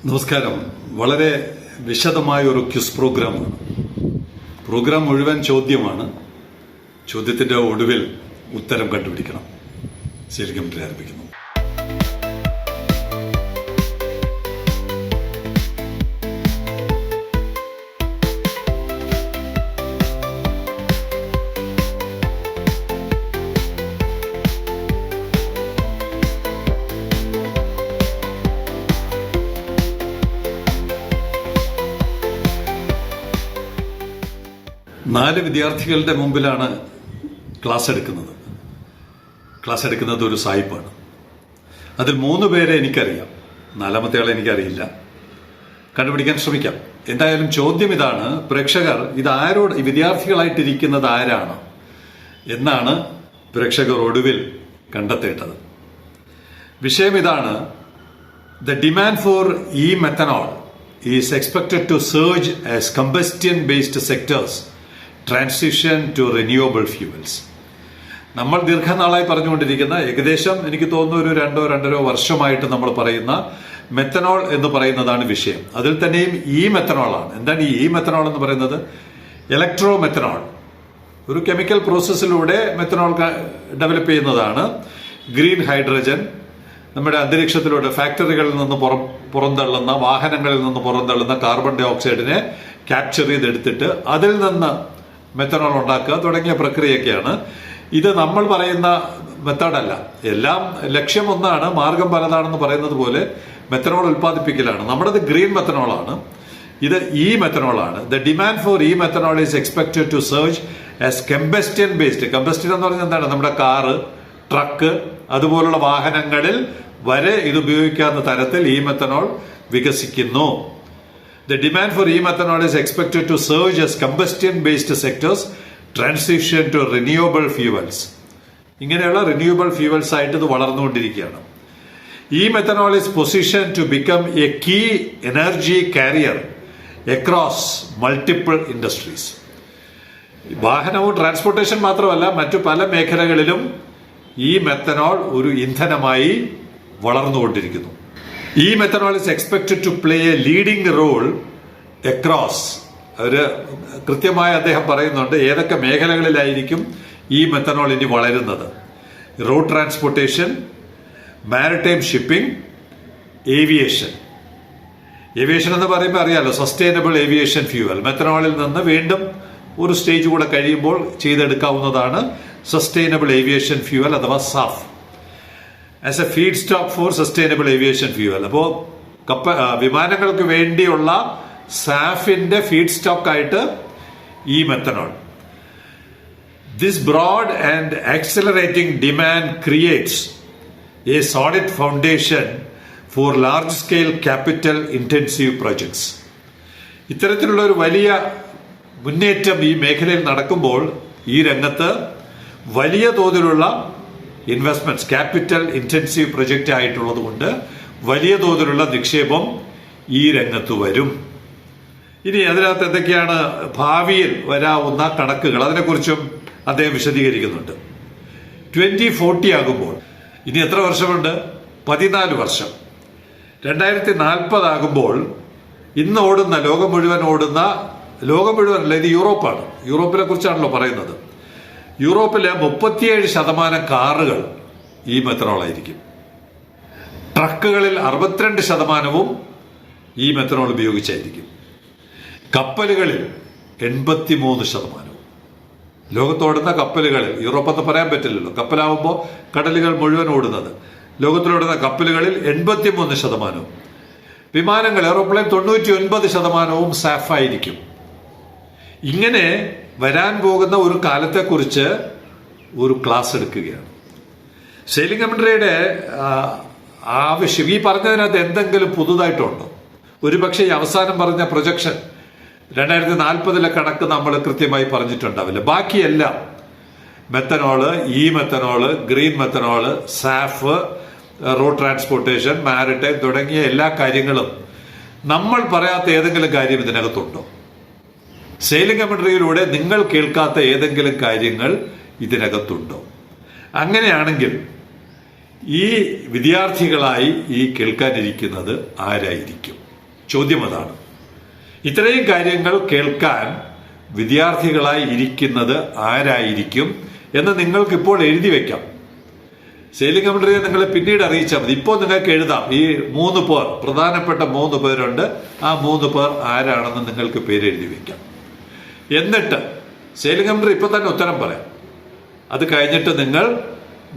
നമസ്കാരം. വളരെ വിശദമായ ഒരു ക്വിസ് പ്രോഗ്രാമാണ്. പ്രോഗ്രാം മുഴുവൻ ചോദ്യമാണ്. ചോദ്യത്തിന്റെ ഒടുവിൽ ഉത്തരം കണ്ടുപിടിക്കണം. ശരിക്കും ആരംഭിക്കുന്നു. നാല് വിദ്യാർത്ഥികളുടെ മുമ്പിലാണ് ക്ലാസ് എടുക്കുന്നത് ഒരു സായിപ്പാണ്. അതിൽ 3 പേരെ എനിക്കറിയാം, 4മത്തെ ആളെ എനിക്കറിയില്ല. കണ്ടുപിടിക്കാൻ ശ്രമിക്കാം. എന്തായാലും ചോദ്യം ഇതാണ്: പ്രേക്ഷകർ ഈ വിദ്യാർത്ഥികളായിട്ടിരിക്കുന്നത് ആരാണ് എന്നാണ് പ്രേക്ഷകർ ഒടുവിൽ കണ്ടെത്തേണ്ടത്. വിഷയം ഇതാണ്: the demand for methanol is expected to surge as combustion-based sectors transition to renewable fuels. നമ്മൾ ദീർഘനാളായി പറഞ്ഞുകൊണ്ടിരിക്കുന്ന, ഏകദേശം എനിക്ക് തോന്നുന്നു ഒരു 2-2.5 വർഷമായിട്ട് നമ്മൾ പറയുന്ന മെത്തനോൾ എന്ന് പറയുന്നതാണ് വിഷയം. അതിൽ തന്നെയും മെത്തനോളാണ്. എന്താണ് മെത്തനോൾ എന്ന് പറയുന്നത്? ഇലക്ട്രോ മെത്തനോൾ, ഒരു കെമിക്കൽ പ്രോസസ്സിലൂടെ മെത്തനോൾ ഡെവലപ്പ് ചെയ്യുന്നതാണ്. ഗ്രീൻ ഹൈഡ്രജൻ നമ്മുടെ അന്തരീക്ഷത്തിലൂടെ ഫാക്ടറികളിൽ നിന്ന് പുറന്തള്ളുന്ന, വാഹനങ്ങളിൽ നിന്ന് പുറന്തള്ളുന്ന കാർബൺ ഡൈ ഓക്സൈഡിനെ ക്യാപ്ചർ ചെയ്തെടുത്തിട്ട് അതിൽ നിന്ന് മെത്തനോൾ ഉണ്ടാക്കുക തുടങ്ങിയ പ്രക്രിയയൊക്കെയാണ്. ഇത് നമ്മൾ പറയുന്ന മെത്തേഡല്ല. എല്ലാം ലക്ഷ്യം ഒന്നാണ്, മാർഗം പലതാണെന്ന് പറയുന്നത് പോലെ മെത്തനോൾ ഉൽപ്പാദിപ്പിക്കലാണ്. നമ്മുടേത് ഗ്രീൻ മെത്തനോളാണ്, ഇത് മെത്തനോളാണ്. The demand for methanol is expected to surge as combustion based. Combustion എന്ന് പറഞ്ഞാൽ എന്താണ്? നമ്മുടെ കാറ്, ട്രക്ക് അതുപോലുള്ള വാഹനങ്ങളിൽ വരെ ഇത് ഉപയോഗിക്കാവുന്ന തരത്തിൽ മെത്തനോൾ വികസിക്കുന്നു. The demand for methanol is expected to surge as combustion-based sectors transition to renewable fuels. ഇങ്ങനെയുള്ള റിന്യൂവബിൾ ഫ്യൂവൽസ് ആയിട്ട് ഇത് വളർന്നുകൊണ്ടിരിക്കുകയാണ്. methanol is positioned to become a key energy carrier across multiple industries. വാഹനവും ട്രാൻസ്പോർട്ടേഷൻ മാത്രമല്ല, മറ്റു പല മേഖലകളിലും methanol ഒരു ഇന്ധനമായി വളർന്നുകൊണ്ടിരിക്കുന്നു. methanol is expected to play a leading role across. കൃത്യമായി അദ്ദേഹം പറയുന്നുണ്ട് ഏതൊക്കെ മേഖലകളിലായിരിക്കും മെത്തനോൾ ഇനി വളരുന്നത്. Road transportation, maritime shipping, aviation എന്ന് പറയുമ്പോൾ അറിയാലോ, സസ്റ്റൈനബിൾ ഏവിയേഷൻ ഫ്യൂവൽ. മെത്തനോളിൽ നിന്ന് വീണ്ടും ഒരു സ്റ്റേജ് കൂടെ കഴിയുമ്പോൾ ചെയ്തെടുക്കാവുന്നതാണ് സസ്റ്റൈനബിൾ ഏവിയേഷൻ ഫ്യൂവൽ അഥവാ SAF, as a feedstock for sustainable aviation fuel. അപ്പോൾ വിമാനങ്ങൾക്ക് വേണ്ടിയുള്ള സാഫിന്റെ ഫീഡ് സ്റ്റോക്ക് ആയിട്ട് methanol. This broad and accelerating demand creates a solid foundation for large scale capital intensive projects. ഇത്തരത്തിലുള്ള ഒരു വലിയ മുന്നേറ്റം മേഖലയിൽ നടക്കുമ്പോൾ രംഗത്ത് വലിയ തോതിലുള്ള ഇൻവെസ്റ്റ്മെന്റ്സ്, ക്യാപിറ്റൽ ഇന്റൻസീവ് പ്രൊജക്റ്റ് ആയിട്ടുള്ളത് കൊണ്ട് വലിയ തോതിലുള്ള നിക്ഷേപം രംഗത്ത് വരും. ഇനി അതിനകത്ത് എന്തൊക്കെയാണ് ഭാവിയിൽ വരാവുന്ന കണക്കുകൾ, അതിനെക്കുറിച്ചും അദ്ദേഹം വിശദീകരിക്കുന്നുണ്ട്. 2040 ആകുമ്പോൾ, ഇനി എത്ര വർഷമുണ്ട്? 14 വർഷം. 2040 ആകുമ്പോൾ ഇന്ന് ഓടുന്ന ലോകം മുഴുവനല്ല, ഇത് യൂറോപ്പാണ്. യൂറോപ്പിനെ കുറിച്ചാണല്ലോ പറയുന്നത്. യൂറോപ്പിലെ 37% കാറുകൾ മെത്തനോളായിരിക്കും. ട്രക്കുകളിൽ 62% മെത്തനോൾ ഉപയോഗിച്ചായിരിക്കും. കപ്പലുകളിൽ 83%. ലോകത്തോടുന്ന കപ്പലുകളിൽ, യൂറോപ്പെന്ന് പറയാൻ പറ്റില്ലല്ലോ, കപ്പലാവുമ്പോൾ കടലുകൾ മുഴുവൻ ഓടുന്നത്. ലോകത്തിലോടുന്ന കപ്പലുകളിൽ 83%. വിമാനങ്ങൾ, എയ്റോപ്ലെയിൻ 99% സാഫായിരിക്കും. ഇങ്ങനെ വരാൻ പോകുന്ന ഒരു കാലത്തെക്കുറിച്ച് ഒരു ക്ലാസ് എടുക്കുകയാണ്. സെയിലിംഗ് കമന്ററിയുടെ ആവശ്യം പറഞ്ഞതിനകത്ത് എന്തെങ്കിലും പുതുതായിട്ടുണ്ടോ? ഒരുപക്ഷെ അവസാനം പറഞ്ഞ പ്രൊജക്ഷൻ 2040 കണക്ക് നമ്മൾ കൃത്യമായി പറഞ്ഞിട്ടുണ്ടാവില്ല. ബാക്കിയെല്ലാം methanol, methanol, green methanol, SAF, road transportation, maritime തുടങ്ങിയ എല്ലാ കാര്യങ്ങളും നമ്മൾ പറയാത്ത ഏതെങ്കിലും കാര്യം ഇതിനകത്തുണ്ടോ? സെയിലിംഗ് കമന്ററിയിലൂടെ നിങ്ങൾ കേൾക്കാത്ത ഏതെങ്കിലും കാര്യങ്ങൾ ഇതിനകത്തുണ്ടോ? അങ്ങനെയാണെങ്കിൽ ഈ വിദ്യാർത്ഥികളായി ഈ കേൾക്കാനിരിക്കുന്നത് ആരായിരിക്കും? ചോദ്യം അതാണ്. ഇത്രയും കാര്യങ്ങൾ കേൾക്കാൻ വിദ്യാർത്ഥികളായി ഇരിക്കുന്നത് ആരായിരിക്കും എന്ന് നിങ്ങൾക്ക് ഇപ്പോൾ എഴുതി വെക്കാം. സെയിലിംഗ് കമന്ററിയെ നിങ്ങളെ പിന്നീട് അറിയിച്ചാൽ മതി. ഇപ്പോൾ നിങ്ങൾക്ക് എഴുതാം. ഈ 3 പേർ, പ്രധാനപ്പെട്ട 3 പേരുണ്ട്. ആ 3 പേർ ആരാണെന്ന് നിങ്ങൾക്ക് പേര് എഴുതി വെക്കാം. എന്നിട്ട് സെയിലിംഗ് കമന്ററി ഇപ്പൊ തന്നെ ഉത്തരം പറയാം. അത് കഴിഞ്ഞിട്ട്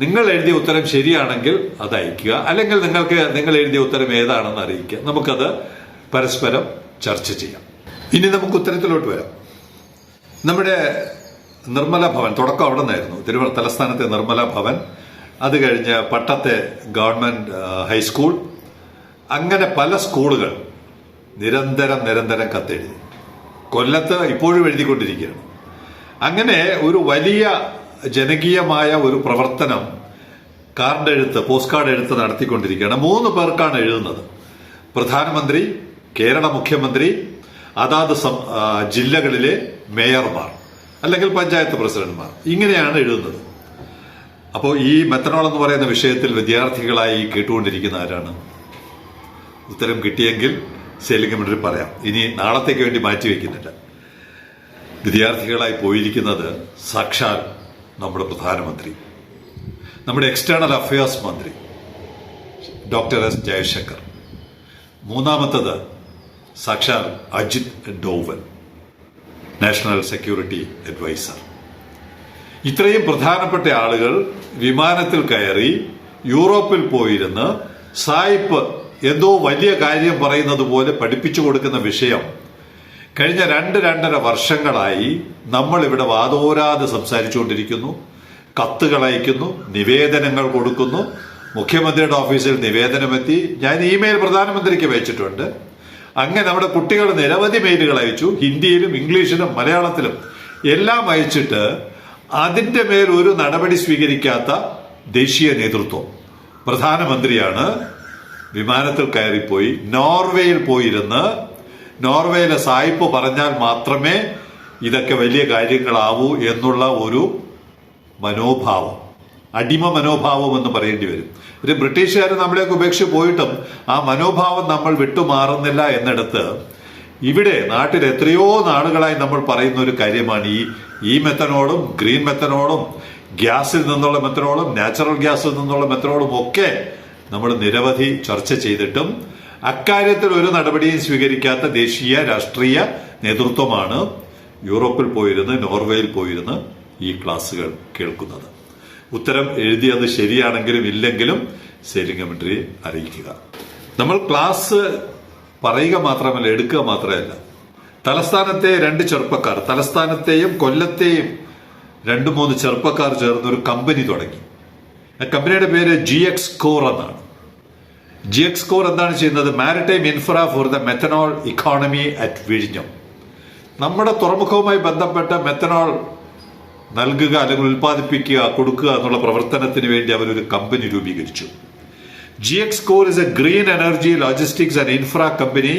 നിങ്ങൾ എഴുതിയ ഉത്തരം ശരിയാണെങ്കിൽ അത് അയക്കുക, അല്ലെങ്കിൽ നിങ്ങൾ എഴുതിയ ഉത്തരം ഏതാണെന്ന് അറിയിക്കുക. നമുക്കത് പരസ്പരം ചർച്ച ചെയ്യാം. ഇനി നമുക്ക് ഉത്തരത്തിലോട്ട് വരാം. നമ്മുടെ നിർമ്മല ഭവൻ, തുടക്കം അവിടെ നിന്നായിരുന്നു. തലസ്ഥാനത്തെ നിർമ്മല ഭവൻ, അത് കഴിഞ്ഞ് പട്ടത്തെ ഗവൺമെന്റ് ഹൈസ്കൂൾ, അങ്ങനെ പല സ്കൂളുകൾ നിരന്തരം കത്തെഴുതി. കൊല്ലത്ത് ഇപ്പോഴും എഴുതിക്കൊണ്ടിരിക്കുകയാണ്. അങ്ങനെ ഒരു വലിയ ജനകീയമായ ഒരു പ്രവർത്തനം പോസ്റ്റ് കാർഡ് എഴുത്ത് നടത്തിക്കൊണ്ടിരിക്കുകയാണ്. 3 പേർക്കാണ് എഴുതുന്നത്. പ്രധാനമന്ത്രി, കേരള മുഖ്യമന്ത്രി, അതാത് ജില്ലകളിലെ മേയർമാർ അല്ലെങ്കിൽ പഞ്ചായത്ത് പ്രസിഡന്റുമാർ, ഇങ്ങനെയാണ് എഴുതുന്നത്. അപ്പോൾ ഈ മെത്തനോൾ എന്ന് പറയുന്ന വിഷയത്തിൽ വിദ്യാർത്ഥികളായി കേട്ടുകൊണ്ടിരിക്കുന്ന ആരാണ്? ഉത്തരം കിട്ടിയെങ്കിൽ സെയിലിംഗ് കമന്ററി പറയാം. ഇനി നാളത്തേക്ക് വേണ്ടി മാറ്റിവെക്കുന്നില്ല. വിദ്യാർത്ഥികളായി പോയിരിക്കുന്നത് സാക്ഷാൽ നമ്മുടെ പ്രധാനമന്ത്രി, നമ്മുടെ എക്സ്റ്റേണൽ അഫയേഴ്സ് മന്ത്രി ഡോക്ടർ എസ് ജയശങ്കർ, മൂന്നാമത്തത് സാക്ഷാൽ Ajit Doval, national security adviser. ഇത്രയും പ്രധാനപ്പെട്ട ആളുകൾ വിമാനത്തിൽ കയറി യൂറോപ്പിൽ പോയിരുന്ന് സായിപ്പ് എന്തോ വലിയ കാര്യം പറയുന്നത് പോലെ പഠിപ്പിച്ചു കൊടുക്കുന്ന വിഷയം കഴിഞ്ഞ 2-2.5 വർഷങ്ങളായി നമ്മൾ ഇവിടെ വാതോരാതെ സംസാരിച്ചുകൊണ്ടിരിക്കുന്നു. കത്തുകൾ അയക്കുന്നു, നിവേദനങ്ങൾ കൊടുക്കുന്നു. മുഖ്യമന്ത്രിയുടെ ഓഫീസിൽ നിവേദനമെത്തി. ഞാൻ ഇമെയിൽ പ്രധാനമന്ത്രിക്ക് അയച്ചിട്ടുണ്ട്. അങ്ങനെ നമ്മുടെ കുട്ടികൾ നിരവധി മെയിലുകൾ അയച്ചു. ഹിന്ദിയിലും ഇംഗ്ലീഷിലും മലയാളത്തിലും എല്ലാം അയച്ചിട്ട് അതിന്റെ മേൽ ഒരു നടപടി സ്വീകരിക്കാത്ത ദേശീയ നേതൃത്വം. പ്രധാനമന്ത്രിയാണ് വിമാനത്തിൽ കയറിപ്പോയി നോർവേയിൽ പോയിരുന്ന് നോർവേയിലെ സായിപ്പ് പറഞ്ഞാൽ മാത്രമേ ഇതൊക്കെ വലിയ കാര്യങ്ങളാവൂ എന്നുള്ള ഒരു മനോഭാവം, അടിമ മനോഭാവം എന്ന് പറയേണ്ടി വരും. ഒരു ബ്രിട്ടീഷുകാർ നമ്മളെയൊക്കെ ഉപേക്ഷിച്ച് പോയിട്ടും ആ മനോഭാവം നമ്മൾ വിട്ടുമാറുന്നില്ല എന്നിടത്ത് ഇവിടെ നാട്ടിൽ എത്രയോ നാളുകളായി നമ്മൾ പറയുന്ന ഒരു കാര്യമാണ് ഈ മെത്തനോളും ഗ്രീൻ മെത്തനോളും ഗ്യാസിൽ നിന്നുള്ള മെത്തനോളും നാച്ചുറൽ ഗ്യാസിൽ നിന്നുള്ള മെത്തനോളും ഒക്കെ നമ്മൾ നിരവധി ചർച്ച ചെയ്തിട്ടും അക്കാര്യത്തിൽ ഒരു നടപടിയും സ്വീകരിക്കാത്ത ദേശീയ രാഷ്ട്രീയ നേതൃത്വമാണ് യൂറോപ്പിൽ പോയിരുന്ന് നോർവേയിൽ പോയിരുന്ന് ഈ ക്ലാസുകൾ കേൾക്കുന്നത്. ഉത്തരം എഴുതിയത് ശരിയാണെങ്കിലും ഇല്ലെങ്കിലും സെയിലിംഗ് കമന്ററിയെ അറിയിക്കുക. നമ്മൾ ക്ലാസ് പറയുക മാത്രമല്ല, എടുക്കുക മാത്രമല്ല. തലസ്ഥാനത്തെ 2 ചെറുപ്പക്കാർ, തലസ്ഥാനത്തെയും കൊല്ലത്തെയും 2-3 ചെറുപ്പക്കാർ ചേർന്ന് ഒരു കമ്പനി തുടങ്ങി. ആ കമ്പനിയുടെ പേര് GX Core എന്നാണ്. GX Core എന്താണ് ചെയ്യുന്നത്? Maritime infra for the methanol economy at വിഴിഞ്ഞം. നമ്മുടെ തുറമുഖവുമായി ബന്ധപ്പെട്ട മെത്തനോൾ നൽകുക അല്ലെങ്കിൽ ഉൽപ്പാദിപ്പിക്കുക, കൊടുക്കുക എന്നുള്ള പ്രവർത്തനത്തിന് വേണ്ടി അവരൊരു കമ്പനി രൂപീകരിച്ചു. GX Core is a green energy logistics and infra company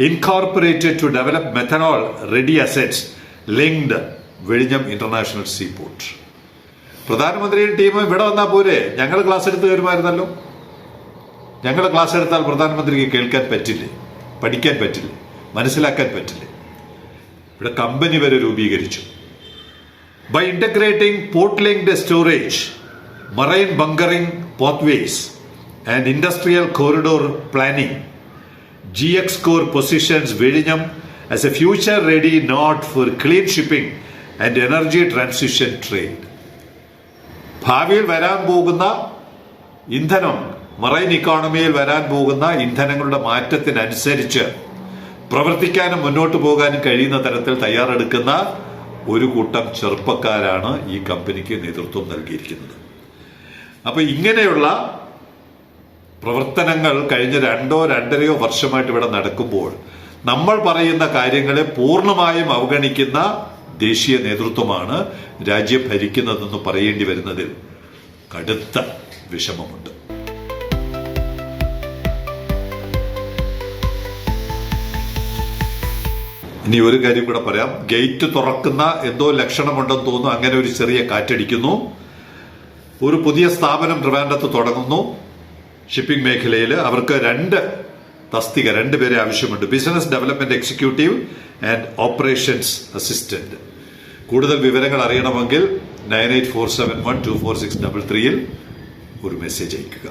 incorporated to develop methanol ready assets linked വിഴിഞ്ഞം ഇന്റർനാഷണൽ സീപോർട്ട്. പ്രധാനമന്ത്രിയുടെ ടീം ഇവിടെ വന്നാൽ പോരെ? ഞങ്ങൾ ക്ലാസ് എടുത്ത് വരുമായിരുന്നല്ലോ. ഞങ്ങൾ ക്ലാസ് എടുത്താൽ പ്രധാനമന്ത്രിക്ക് കേൾക്കാൻ പറ്റില്ലേ, പഠിക്കാൻ പറ്റില്ലേ, മനസ്സിലാക്കാൻ പറ്റില്ലേ? ഇവിടെ കമ്പനി വരെ രൂപീകരിച്ചു. By integrating port-linked storage, marine bunkering pathways and industrial corridor planning, GX Core positions Vizhinjam as a future-ready node for clean shipping and energy transition trade. ഭാവിയിൽ വരാൻ പോകുന്ന ഇന്ധനം, മറൈൻ ഇക്കോണമിയിൽ വരാൻ പോകുന്ന ഇന്ധനങ്ങളുടെ മാറ്റത്തിനനുസരിച്ച് പ്രവർത്തിക്കാനും മുന്നോട്ട് പോകാനും കഴിയുന്ന തരത്തിൽ തയ്യാറെടുക്കുന്ന ഒരു കൂട്ടം ചെറുപ്പക്കാരാണ് ഈ കമ്പനിക്ക് നേതൃത്വം നൽകിയിരിക്കുന്നത്. അപ്പൊ ഇങ്ങനെയുള്ള പ്രവർത്തനങ്ങൾ കഴിഞ്ഞ 2-2.5 വർഷമായിട്ട് ഇവിടെ നടക്കുമ്പോൾ നമ്മൾ പറയുന്ന കാര്യങ്ങളെ പൂർണ്ണമായും അവഗണിക്കുന്ന ദേശീയ നേതൃത്വമാണ് രാജ്യം ഭരിക്കുന്നതെന്ന് പറയേണ്ടി വരുന്നതിൽ കടുത്ത വിഷമമുണ്ട്. ഇനി ഒരു കാര്യം കൂടെ പറയാം. ഗേറ്റ് തുറക്കുന്ന എന്തോ ലക്ഷണമുണ്ടെന്ന് തോന്നുന്നു. അങ്ങനെ ഒരു ചെറിയ കാറ്റടിക്കുന്നു. ഒരു പുതിയ സ്ഥാപനം ട്രിവാൻഡ്രത്ത് തുടങ്ങുന്നു ഷിപ്പിംഗ് മേഖലയിൽ. അവർക്ക് 2 തസ്തിക 2 പേരെ ആവശ്യമുണ്ട്. Business development executive and operations assistant. കൂടുതൽ വിവരങ്ങൾ അറിയണമെങ്കിൽ 9847124633 ഒരു മെസ്സേജ് അയക്കുക.